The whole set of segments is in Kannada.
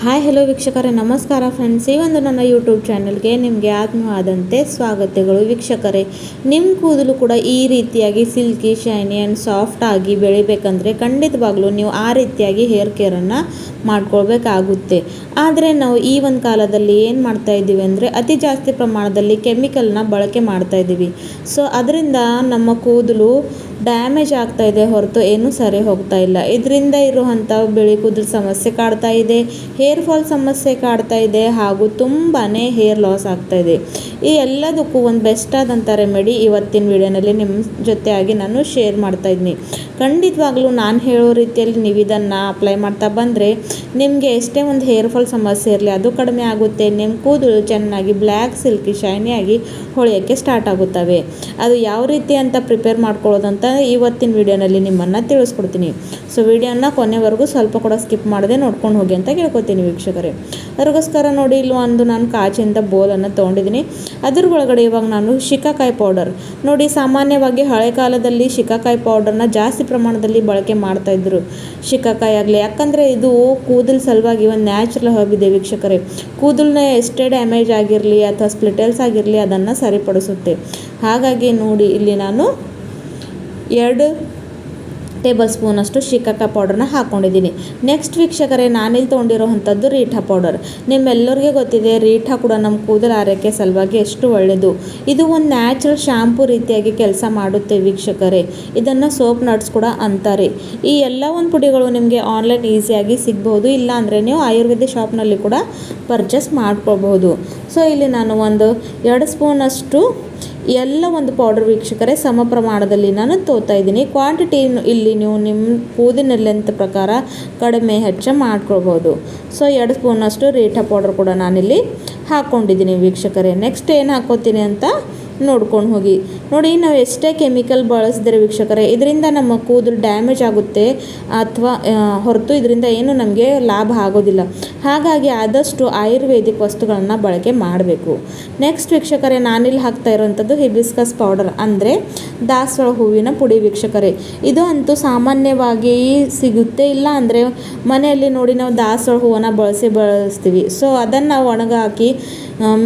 ಹಾಯ್ ಹಲೋ ವೀಕ್ಷಕರೇ, ನಮಸ್ಕಾರ ಫ್ರೆಂಡ್ಸ್. ಈ ಒಂದು ನನ್ನ ಯೂಟ್ಯೂಬ್ ಚಾನಲ್ಗೆ ನಿಮಗೆ ಆತ್ಮೀಯವಾದಂತೆ ಸ್ವಾಗತಗಳು. ವೀಕ್ಷಕರೇ, ನಿಮ್ಮ ಕೂದಲು ಕೂಡ ಈ ರೀತಿಯಾಗಿ ಸಿಲ್ಕಿ, ಶೈನಿ ಆ್ಯಂಡ್ ಸಾಫ್ಟ್ ಆಗಿ ಬೆಳಿಬೇಕಂದ್ರೆ ಖಂಡಿತವಾಗ್ಲೂ ನೀವು ಆ ರೀತಿಯಾಗಿ ಹೇರ್ ಕೇರನ್ನು ಮಾಡ್ಕೊಳ್ಬೇಕಾಗುತ್ತೆ. ಆದರೆ ನಾವು ಈ ಒಂದು ಕಾಲದಲ್ಲಿ ಏನು ಮಾಡ್ತಾ ಇದ್ದೀವಿ ಅಂದರೆ ಅತಿ ಜಾಸ್ತಿ ಪ್ರಮಾಣದಲ್ಲಿ ಕೆಮಿಕಲ್ನ ಬಳಕೆ ಮಾಡ್ತಾ ಇದ್ದೀವಿ. ಸೊ ಅದರಿಂದ ನಮ್ಮ ಕೂದಲು ಡ್ಯಾಮೇಜ್ ಆಗ್ತಾ ಇದೆ ಹೊರತು ಏನೂ ಸರಿ ಹೋಗ್ತಾ ಇಲ್ಲ. ಇದರಿಂದ ಇರುವಂಥ ಬಿಳಿ ಕೂದಲು ಸಮಸ್ಯೆ ಕಾಡ್ತಾ ಇದೆ, ಹೇರ್ ಫಾಲ್ ಸಮಸ್ಯೆ ಕಾಡ್ತಾ ಇದೆ, ಹಾಗೂ ತುಂಬಾ ಹೇರ್ ಲಾಸ್ ಆಗ್ತಾ ಇದೆ. ಈ ಎಲ್ಲದಕ್ಕೂ ಒಂದು ಬೆಸ್ಟ್ ಆದಂಥ ರೆಮಿಡಿ ಇವತ್ತಿನ ವಿಡಿಯೋನಲ್ಲಿ ನಿಮ್ಮ ಜೊತೆಯಾಗಿ ನಾನು ಶೇರ್ ಮಾಡ್ತಾ ಇದ್ದೀನಿ. ಖಂಡಿತವಾಗ್ಲೂ ನಾನು ಹೇಳೋ ರೀತಿಯಲ್ಲಿ ನೀವು ಇದನ್ನು ಅಪ್ಲೈ ಮಾಡ್ತಾ ಬಂದರೆ ನಿಮಗೆ ಎಷ್ಟೇ ಒಂದು ಹೇರ್ ಫಾಲ್ ಸಮಸ್ಯೆ ಇರಲಿ ಅದು ಕಡಿಮೆ ಆಗುತ್ತೆ. ನಿಮ್ಮ ಕೂದಲು ಚೆನ್ನಾಗಿ ಬ್ಲ್ಯಾಕ್, ಸಿಲ್ಕಿ, ಶೈನಿಯಾಗಿ ಹೊಳೆಯೋಕ್ಕೆ ಸ್ಟಾರ್ಟ್ ಆಗುತ್ತವೆ. ಅದು ಯಾವ ರೀತಿ ಅಂತ ಪ್ರಿಪೇರ್ ಮಾಡ್ಕೊಳ್ಳೋದಂತ ಇವತ್ತಿನ ವಿಡಿಯೋನಲ್ಲಿ ನಿಮ್ಮನ್ನು ತಿಳಿಸ್ಕೊಡ್ತೀನಿ. ಸೊ ವಿಡಿಯೋನ ಕೊನೆವರೆಗೂ ಸ್ವಲ್ಪ ಕೂಡ ಸ್ಕಿಪ್ ಮಾಡದೆ ನೋಡ್ಕೊಂಡು ಹೋಗಿ ಅಂತ ಕೇಳ್ಕೊತೀನಿ ವೀಕ್ಷಕರೇ. ಅದಕ್ಕೋಸ್ಕರ ನೋಡಿ, ಇಲ್ಲಿ ಒಂದು ನಾನು ಕಾಚಿಂದ ಬೋಲನ್ನು ತೊಗೊಂಡಿದ್ದೀನಿ. ಅದ್ರ ಒಳಗಡೆ ಇವಾಗ ನಾನು ಶಿಕಾಕಾಯಿ ಪೌಡರ್ ನೋಡಿ, ಸಾಮಾನ್ಯವಾಗಿ ಹಳೆ ಕಾಲದಲ್ಲಿ ಶಿಕಾಕಾಯಿ ಪೌಡರ್ನ ಜಾಸ್ತಿ ಪ್ರಮಾಣದಲ್ಲಿ ಬಳಕೆ ಮಾಡ್ತಾಯಿದ್ರು. ಶಿಕಾಕಾಯಿ ಆಗಲಿ, ಯಾಕಂದರೆ ಇದು ಕೂದಲು ಸಲುವಾಗಿ ಒಂದು ನ್ಯಾಚುರಲ್ ಹರ್ಬ್ ಇದೆ ವೀಕ್ಷಕರೇ. ಕೂದಲನ್ನ ಎಷ್ಟೇ ಡ್ಯಾಮೇಜ್ ಆಗಿರಲಿ ಅಥವಾ ಸ್ಪ್ಲಿಟಲ್ಸ್ ಆಗಿರಲಿ ಅದನ್ನು ಸರಿಪಡಿಸುತ್ತೆ. ಹಾಗಾಗಿ ನೋಡಿ, ಇಲ್ಲಿ ನಾನು 2 ಟೇಬಲ್ ಸ್ಪೂನಷ್ಟು ಶಿಕಾಕಾಯಿ ಪೌಡರ್ನ ಹಾಕ್ಕೊಂಡಿದ್ದೀನಿ. ನೆಕ್ಸ್ಟ್ ವೀಕ್ಷಕರೇ, ನಾನಿಲ್ಲಿ ತೊಗೊಂಡಿರೋವಂಥದ್ದು ರೀಠಾ ಪೌಡರ್. ನಿಮ್ಮೆಲ್ಲರಿಗೆ ಗೊತ್ತಿದೆ, ರೀಠಾ ಕೂಡ ನಮ್ಮ ಕೂದಲು ಆರೈಕೆ ಸಲುವಾಗಿ ಎಷ್ಟು ಒಳ್ಳೆಯದು. ಇದು ಒಂದು ನ್ಯಾಚುರಲ್ ಶಾಂಪೂ ರೀತಿಯಾಗಿ ಕೆಲಸ ಮಾಡುತ್ತೆ ವೀಕ್ಷಕರೇ. ಇದನ್ನು ಸೋಪ್ ನಟ್ಸ್ ಕೂಡ ಅಂತಾರೆ. ಈ ಎಲ್ಲ ಒಂದು ಪುಡಿಗಳು ನಿಮಗೆ ಆನ್ಲೈನ್ ಈಸಿಯಾಗಿ ಸಿಗ್ಬೋದು, ಇಲ್ಲ ಅಂದರೆ ನೀವು ಆಯುರ್ವೇದ ಶಾಪ್ನಲ್ಲಿ ಕೂಡ ಪರ್ಚೇಸ್ ಮಾಡ್ಕೊಳ್ಬಹುದು. ಸೊ ಇಲ್ಲಿ ನಾನು ಒಂದು 2 ಸ್ಪೂನಷ್ಟು ಎಲ್ಲ ಒಂದು ಪೌಡರ್ ವೀಕ್ಷಕರೇ ಸಮ ಪ್ರಮಾಣದಲ್ಲಿ ನಾನು ತೋತಾ ಇದ್ದೀನಿ. ಕ್ವಾಂಟಿಟಿ ಇಲ್ಲಿ ನೀವು ನಿಮ್ಮ ಕೂದಿನ ಲೆಂತ್ ಪ್ರಕಾರ ಕಡಿಮೆ ಹೆಚ್ಚು ಮಾಡ್ಕೊಳ್ಬೋದು. ಸೊ 2 ಸ್ಪೂನಷ್ಟು ರೀಠಾ ಪೌಡರ್ ಕೂಡ ನಾನಿಲ್ಲಿ ಹಾಕ್ಕೊಂಡಿದ್ದೀನಿ ವೀಕ್ಷಕರೇ. ನೆಕ್ಸ್ಟ್ ಏನು ಹಾಕ್ಕೋತೀನಿ ಅಂತ ನೋಡ್ಕೊಂಡು ಹೋಗಿ. ನೋಡಿ, ನಾವು ಎಷ್ಟೇ ಕೆಮಿಕಲ್ ಬಳಸಿದ್ರೆ ವೀಕ್ಷಕರೇ ಇದರಿಂದ ನಮ್ಮ ಕೂದಲು ಡ್ಯಾಮೇಜ್ ಆಗುತ್ತೆ ಅಥವಾ ಹೊರತು ಇದರಿಂದ ಏನು ನಮಗೆ ಲಾಭ ಆಗೋದಿಲ್ಲ. ಹಾಗಾಗಿ ಆದಷ್ಟು ಆಯುರ್ವೇದಿಕ್ ವಸ್ತುಗಳನ್ನು ಬಳಕೆ ಮಾಡಬೇಕು. ನೆಕ್ಸ್ಟ್ ವೀಕ್ಷಕರೇ, ನಾನಿಲ್ಲಿ ಹಾಕ್ತಾ ಇರೋವಂಥದ್ದು ಹಿಬಿಸ್ಕಸ್ ಪೌಡರ್ ಅಂದರೆ ದಾಸವಾಳ ಹೂವಿನ ಪುಡಿ ವೀಕ್ಷಕರೇ. ಇದು ಅಂತೂ ಸಾಮಾನ್ಯವಾಗಿ ಸಿಗುತ್ತೆ, ಇಲ್ಲ ಅಂದರೆ ಮನೆಯಲ್ಲಿ ನೋಡಿ ನಾವು ದಾಸವಾಳ ಹೂವನ್ನು ಬಳಸ್ತೀವಿ. ಸೊ ಅದನ್ನು ಒಣಗಾಕಿ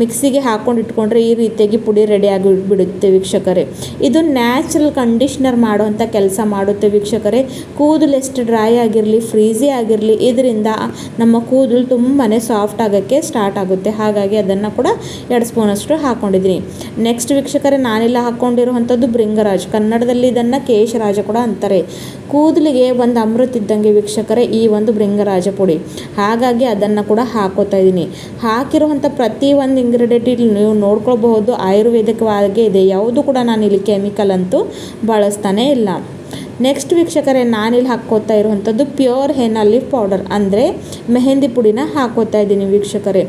ಮಿಕ್ಸಿಗೆ ಹಾಕ್ಕೊಂಡು ಇಟ್ಕೊಂಡ್ರೆ ಈ ರೀತಿಯಾಗಿ ಪುಡಿ ರೆಡಿಯಾಗಿ ಬಿಡುತ್ತೆ ವೀಕ್ಷಕರೇ. ಇದು ನ್ಯಾಚುರಲ್ ಕಂಡೀಷ್ನರ್ ಮಾಡುವಂಥ ಕೆಲಸ ಮಾಡುತ್ತೆ ವೀಕ್ಷಕರೇ. ಕೂದಲು ಎಷ್ಟು ಡ್ರೈ ಆಗಿರಲಿ, ಫ್ರೀಝಿ ಆಗಿರಲಿ, ಇದರಿಂದ ನಮ್ಮ ಕೂದಲು ತುಂಬಾ ಸಾಫ್ಟ್ ಆಗೋಕ್ಕೆ ಸ್ಟಾರ್ಟ್ ಆಗುತ್ತೆ. ಹಾಗಾಗಿ ಅದನ್ನು ಕೂಡ 2 ಸ್ಪೂನಷ್ಟು ಹಾಕ್ಕೊಂಡಿದ್ದೀನಿ. ನೆಕ್ಸ್ಟ್ ವೀಕ್ಷಕರೇ, ನಾನೆಲ್ಲ ಹಾಕ್ಕೊಂಡಿರುವಂಥದ್ದು ಭೃಂಗರಾಜ್. ಕನ್ನಡದಲ್ಲಿ ಇದನ್ನು ಕೇಶರಾಜ ಕೂಡ ಅಂತಾರೆ. ಕೂದಲಿಗೆ ಒಂದು ಅಮೃತ ಇದ್ದಂಗೆ ವೀಕ್ಷಕರೇ ಈ ಒಂದು ಭೃಂಗರಾಜ ಪುಡಿ. ಹಾಗಾಗಿ ಅದನ್ನು ಕೂಡ ಹಾಕೋತಾ ಇದ್ದೀನಿ. ಹಾಕಿರುವಂಥ ಪ್ರತಿ ಒಂದು ಇಂಗ್ರೀಡಿಯೆಂಟ್ ಇಲ್ಲಿ ನೀವು ನೋಡ್ಕೊಳ್ಬಹುದು ಆಯುರ್ವೇದಿಕವಾಗಿ ಇದೆ. ಯಾವುದು ಕೂಡ ನಾನಿಲ್ಲಿ ಕೆಮಿಕಲ್ ಅಂತೂ ಬಳಸ್ತಾನೇ ಇಲ್ಲ. ನೆಕ್ಸ್ಟ್ ವೀಕ್ಷಕರೇ, ನಾನಿಲ್ಲಿ ಹಾಕ್ಕೋತಾ ಇರುವಂಥದ್ದು ಪ್ಯೂರ್ ಹೆನಾ ಲೀಫ್ ಪೌಡರ್ ಅಂದರೆ ಮೆಹಂದಿ ಪುಡಿನ ಹಾಕ್ಕೋತಾ ಇದ್ದೀನಿ ವೀಕ್ಷಕರೇ.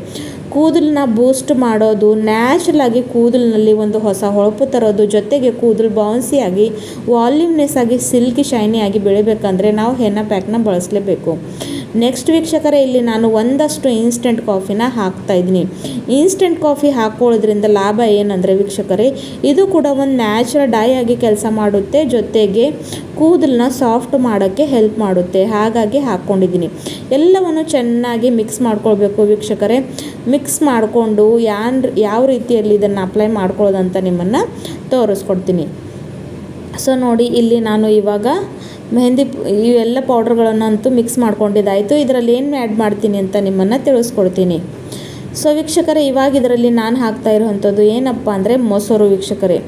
ಕೂದಲನ್ನ ಬೂಸ್ಟ್ ಮಾಡೋದು, ನ್ಯಾಚುರಲ್ ಆಗಿ ಕೂದಲಿನಲ್ಲಿ ಒಂದು ಹೊಸ ಹೊಳಪು ತರೋದು, ಜೊತೆಗೆ ಕೂದಲು ಬೌನ್ಸಿಯಾಗಿ ವಾಲ್ಯೂಮ್ನೆಸ್ ಆಗಿ ಸಿಲ್ಕಿ ಶೈನಿ ಆಗಿ ಬೆಳಿಬೇಕಂದ್ರೆ ನಾವು ಹೆನಾ ಪ್ಯಾಕ್ನ ಬಳಸಲೇಬೇಕು. ನೆಕ್ಸ್ಟ್ ವೀಕ್ಷಕರೇ, ಇಲ್ಲಿ ನಾನು ಒಂದಷ್ಟು ಇನ್ಸ್ಟೆಂಟ್ ಕಾಫಿನ ಹಾಕ್ತಾಯಿದ್ದೀನಿ. ಇನ್ಸ್ಟೆಂಟ್ ಕಾಫಿ ಹಾಕ್ಕೊಳ್ಳೋದ್ರಿಂದ ಲಾಭ ಏನಂದರೆ ವೀಕ್ಷಕರೇ, ಇದು ಕೂಡ ಒಂದು ನ್ಯಾಚುರಲ್ ಡೈ ಆಗಿ ಕೆಲಸ ಮಾಡುತ್ತೆ, ಜೊತೆಗೆ ಕೂದಲನ್ನ ಸಾಫ್ಟ್ ಮಾಡೋಕ್ಕೆ ಹೆಲ್ಪ್ ಮಾಡುತ್ತೆ. ಹಾಗಾಗಿ ಹಾಕ್ಕೊಂಡಿದ್ದೀನಿ. ಎಲ್ಲವನ್ನು ಚೆನ್ನಾಗಿ ಮಿಕ್ಸ್ ಮಾಡ್ಕೊಳ್ಬೇಕು ವೀಕ್ಷಕರೇ. ಮಿಕ್ಸ್ ಮಾಡಿಕೊಂಡು ಯಾವ ರೀತಿಯಲ್ಲಿ ಇದನ್ನು ಅಪ್ಲೈ ಮಾಡ್ಕೊಳ್ಳೋದಂತ ನಿಮ್ಮನ್ನು ತೋರಿಸ್ಕೊಡ್ತೀನಿ. ಸೊ ನೋಡಿ, ಇಲ್ಲಿ ನಾನು ಇವಾಗ ಮೆಹಂದಿ ಇವೆಲ್ಲ ಪೌಡರ್ಗಳನ್ನಂತೂ ಮಿಕ್ಸ್ ಮಾಡ್ಕೊಂಡಿದ್ದಾಯಿತು. ಇದರಲ್ಲಿ ಏನು ಆ್ಯಡ್ ಮಾಡ್ತೀನಿ ಅಂತ ನಿಮ್ಮನ್ನು ತಿಳಿಸ್ಕೊಡ್ತೀನಿ. ಸೊ ವೀಕ್ಷಕರೇ, ಇವಾಗ ಇದರಲ್ಲಿ ನಾನು ಹಾಕ್ತಾ ಇರುವಂಥದ್ದು ಏನಪ್ಪ ಅಂದರೆ ಮೊಸರು ವೀಕ್ಷಕರೇ.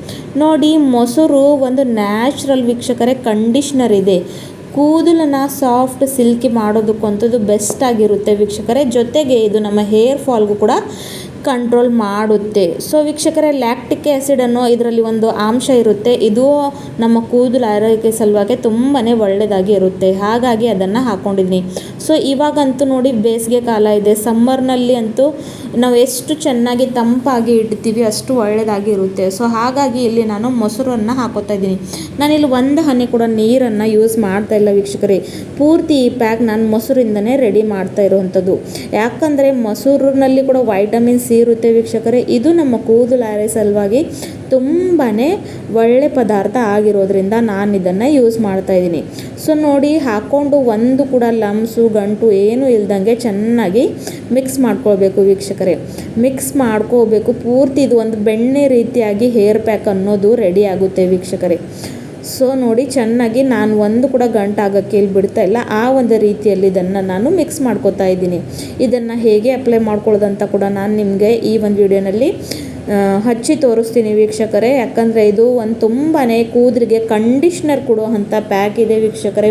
ನೋಡಿ, ಮೊಸರು ಒಂದು ನ್ಯಾಚುರಲ್ ವೀಕ್ಷಕರೇ ಕಂಡೀಷ್ನರ್ ಇದೆ. ಕೂದಲನ್ನು ಸಾಫ್ಟ್ ಸಿಲ್ಕಿ ಮಾಡೋದಕ್ಕಂಥದ್ದು ಬೆಸ್ಟ್ ಆಗಿರುತ್ತೆ ವೀಕ್ಷಕರೇ. ಜೊತೆಗೆ ಇದು ನಮ್ಮ ಹೇರ್ ಫಾಲ್ಗೂ ಕೂಡ ಕಂಟ್ರೋಲ್ ಮಾಡುತ್ತೆ. ಸೊ ವೀಕ್ಷಕರೇ, ಲ್ಯಾಕ್ಟಿಕ್ ಆ್ಯಸಿಡ್ ಅನ್ನೋ ಇದರಲ್ಲಿ ಒಂದು ಅಂಶ ಇರುತ್ತೆ. ಇದು ನಮ್ಮ ಕೂದಲು ಆರೈಕೆ ಸಲುವಾಗಿ ತುಂಬಾ ಒಳ್ಳೆಯದಾಗಿ ಇರುತ್ತೆ. ಹಾಗಾಗಿ ಅದನ್ನು ಹಾಕ್ಕೊಂಡಿದ್ದೀನಿ. ಸೊ ಇವಾಗಂತೂ ನೋಡಿ, ಬೇಸಿಗೆ ಕಾಲ ಇದೆ. ಸಮ್ಮರ್ನಲ್ಲಿ ಅಂತೂ ನಾವು ಎಷ್ಟು ಚೆನ್ನಾಗಿ ತಂಪಾಗಿ ಇಡ್ತೀವಿ ಅಷ್ಟು ಒಳ್ಳೆಯದಾಗಿ ಇರುತ್ತೆ. ಸೊ ಹಾಗಾಗಿ ಇಲ್ಲಿ ನಾನು ಮೊಸರನ್ನು ಹಾಕೋತಾ ಇದ್ದೀನಿ. ನಾನಿಲ್ಲಿ 1 ಹನಿ ಕೂಡ ನೀರನ್ನು ಯೂಸ್ ಮಾಡ್ತಾ ಇಲ್ಲ ವೀಕ್ಷಕರೇ. ಪೂರ್ತಿ ಈ ಪ್ಯಾಕ್ ನಾನು ಮೊಸರಿಂದನೇ ರೆಡಿ ಮಾಡ್ತಾ ಇರುವಂಥದ್ದು. ಯಾಕಂದರೆ ಮೊಸರಿನಲ್ಲಿ ಕೂಡ ವೈಟಮಿನ್ ಸಿ ಬಿಸಿ ಇರುತ್ತೆ ವೀಕ್ಷಕರೇ. ಇದು ನಮ್ಮ ಕೂದಲು ಆರೈ ಸಲುವಾಗಿ ತುಂಬಾ ಒಳ್ಳೆ ಪದಾರ್ಥ ಆಗಿರೋದ್ರಿಂದ ನಾನು ಇದನ್ನು ಯೂಸ್ ಮಾಡ್ತಾಯಿದ್ದೀನಿ. ಸೊ ನೋಡಿ, ಹಾಕ್ಕೊಂಡು ಒಂದು ಕೂಡ ಲಮ್ಸು ಗಂಟು ಏನೂ ಇಲ್ದಂಗೆ ಚೆನ್ನಾಗಿ ಮಿಕ್ಸ್ ಮಾಡ್ಕೊಳ್ಬೇಕು ವೀಕ್ಷಕರೇ. ಮಿಕ್ಸ್ ಮಾಡ್ಕೋಬೇಕು ಪೂರ್ತಿ. ಇದು ಒಂದು ಬೆಣ್ಣೆ ರೀತಿಯಾಗಿ ಹೇರ್ ಪ್ಯಾಕ್ ಅನ್ನೋದು ರೆಡಿ ಆಗುತ್ತೆ ವೀಕ್ಷಕರೇ. ಸೊ ನೋಡಿ, ಚೆನ್ನಾಗಿ ನಾನು ಒಂದು ಕೂಡ ಗಂಟು ಆಗೋಕ್ಕೆ ಇಲ್ಲಿ ಬಿಡ್ತಾ ಇಲ್ಲ. ಆ ಒಂದು ರೀತಿಯಲ್ಲಿ ಇದನ್ನು ನಾನು ಮಿಕ್ಸ್ ಮಾಡ್ಕೋತಾ ಇದ್ದೀನಿ. ಇದನ್ನು ಹೇಗೆ ಅಪ್ಲೈ ಮಾಡ್ಕೊಳ್ಳೋದಂತ ಕೂಡ ನಾನು ನಿಮಗೆ ಈ ಒಂದು ವಿಡಿಯೋನಲ್ಲಿ ಹಚ್ಚಿ ತೋರಿಸ್ತೀನಿ ವೀಕ್ಷಕರೇ. ಯಾಕಂದರೆ ಇದು ಒಂದು ತುಂಬಾ ಕೂದಲಿಗೆ ಕಂಡೀಷ್ನರ್ ಕೊಡುವಂಥ ಪ್ಯಾಕ್ ಇದೆ ವೀಕ್ಷಕರೇ.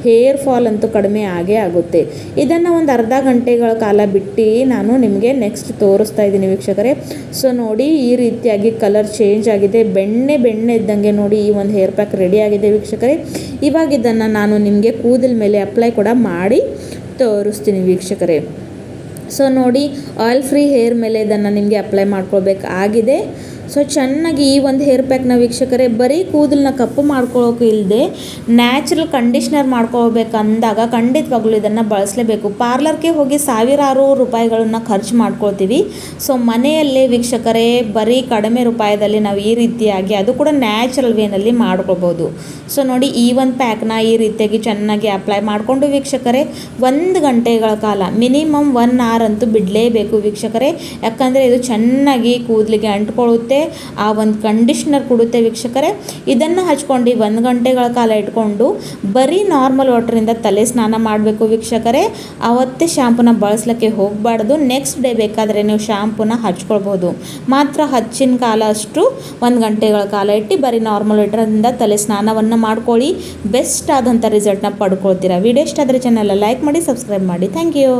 ಹೇರ್ ಫಾಲ್ ಅಂತೂ ಕಡಿಮೆ ಆಗೇ ಆಗುತ್ತೆ. ಇದನ್ನು ಒಂದು ಅರ್ಧ ಗಂಟೆಗಳ ಕಾಲ ಬಿಟ್ಟು ನಾನು ನಿಮಗೆ ನೆಕ್ಸ್ಟ್ ತೋರಿಸ್ತಾ ಇದ್ದೀನಿ ವೀಕ್ಷಕರೇ. ಸೊ ನೋಡಿ, ಈ ರೀತಿಯಾಗಿ ಕಲರ್ ಚೇಂಜ್ ಆಗಿದೆ. ಬೆಣ್ಣೆ ಇದ್ದಂಗೆ ನೋಡಿ ಈ ಒಂದು ಹೇರ್ ಪ್ಯಾಕ್ ರೆಡಿ ಆಗಿದೆ ವೀಕ್ಷಕರೇ. ಇವಾಗ ಇದನ್ನು ನಾನು ನಿಮಗೆ ಕೂದಲ ಮೇಲೆ ಅಪ್ಲೈ ಕೂಡ ಮಾಡಿ ತೋರಿಸ್ತೀನಿ ವೀಕ್ಷಕರೇ. ಸೊ ನೋಡಿ, ಆಯಿಲ್ ಫ್ರೀ ಹೇರ್ ಮೇಲೆ ಇದನ್ನು ನಿಮಗೆ ಅಪ್ಲೈ ಮಾಡ್ಕೊಳ್ಬೇಕಾಗಿದೆ. ಸೊ ಚೆನ್ನಾಗಿ ಈ ಒಂದು ಹೇರ್ ಪ್ಯಾಕ್ನ ವೀಕ್ಷಕರೇ ಬರೀ ಕೂದಲನ್ನ ಕಪ್ಪು ಮಾಡ್ಕೊಳ್ಳೋಕೆ ಇಲ್ಲದೆ ನ್ಯಾಚುರಲ್ ಕಂಡೀಷ್ನರ್ ಮಾಡ್ಕೋಬೇಕಂದಾಗ ಖಂಡಿತವಾಗ್ಲೂ ಇದನ್ನು ಬಳಸಲೇಬೇಕು. ಪಾರ್ಲರ್ಗೆ ಹೋಗಿ ಸಾವಿರಾರು ರೂಪಾಯಿಗಳನ್ನ ಖರ್ಚು ಮಾಡ್ಕೊಳ್ತೀವಿ. ಸೊ ಮನೆಯಲ್ಲೇ ವೀಕ್ಷಕರೇ ಬರೀ ಕಡಿಮೆ ರೂಪಾಯಿದಲ್ಲಿ ನಾವು ಈ ರೀತಿಯಾಗಿ, ಅದು ಕೂಡ ನ್ಯಾಚುರಲ್ ವೇನಲ್ಲಿ ಮಾಡ್ಕೊಳ್ಬೋದು. ಸೊ ನೋಡಿ, ಈ ಒಂದು ಪ್ಯಾಕ್ನ ಈ ರೀತಿಯಾಗಿ ಚೆನ್ನಾಗಿ ಅಪ್ಲೈ ಮಾಡಿಕೊಂಡು ವೀಕ್ಷಕರೇ 1 ಗಂಟೆಗಳ ಕಾಲ, ಮಿನಿಮಮ್ 1 ಅವರ್ ಅಂತೂ ಬಿಡಲೇಬೇಕು ವೀಕ್ಷಕರೇ. ಯಾಕಂದರೆ ಇದು ಚೆನ್ನಾಗಿ ಕೂದಲಿಗೆ ಅಂಟ್ಕೊಳ್ಳುತ್ತೆ, ಆ ಒಂದು ಕಂಡೀಷ್ನರ್ ಕೊಡುತ್ತೆ ವೀಕ್ಷಕರೇ. ಇದನ್ನು ಹಚ್ಕೊಂಡು 1 ಗಂಟೆಗಳ ಕಾಲ ಇಟ್ಕೊಂಡು ಬರೀ ನಾರ್ಮಲ್ ವಾಟರಿಂದ ತಲೆ ಸ್ನಾನ ಮಾಡಬೇಕು ವೀಕ್ಷಕರೇ. ಅವತ್ತೇ ಶಾಂಪೂನ ಬಳಸಲಿಕ್ಕೆ ಹೋಗಬಾರ್ದು. ನೆಕ್ಸ್ಟ್ ಡೇ ಬೇಕಾದರೆ ನೀವು ಶಾಂಪೂನ ಹಚ್ಕೊಳ್ಬೋದು. ಮಾತ್ರ ಹಚ್ಚಿನ ಕಾಲ ಅಷ್ಟು 1 ಗಂಟೆಗಳ ಕಾಲ ಇಟ್ಟು ಬರೀ ನಾರ್ಮಲ್ ವಾಟರಿಂದ ತಲೆ ಸ್ನಾನವನ್ನು ಮಾಡ್ಕೊಳ್ಳಿ. ಬೆಸ್ಟ್ ಆದಂಥ ರಿಸಲ್ಟ್ನ ಪಡ್ಕೊಳ್ತೀರಾ. ವಿಡಿಯೋ ಇಷ್ಟ ಆದರೆ ಚಾನಲ್ ಲೈಕ್ ಮಾಡಿ, ಸಬ್ಸ್ಕ್ರೈಬ್ ಮಾಡಿ. Thank you.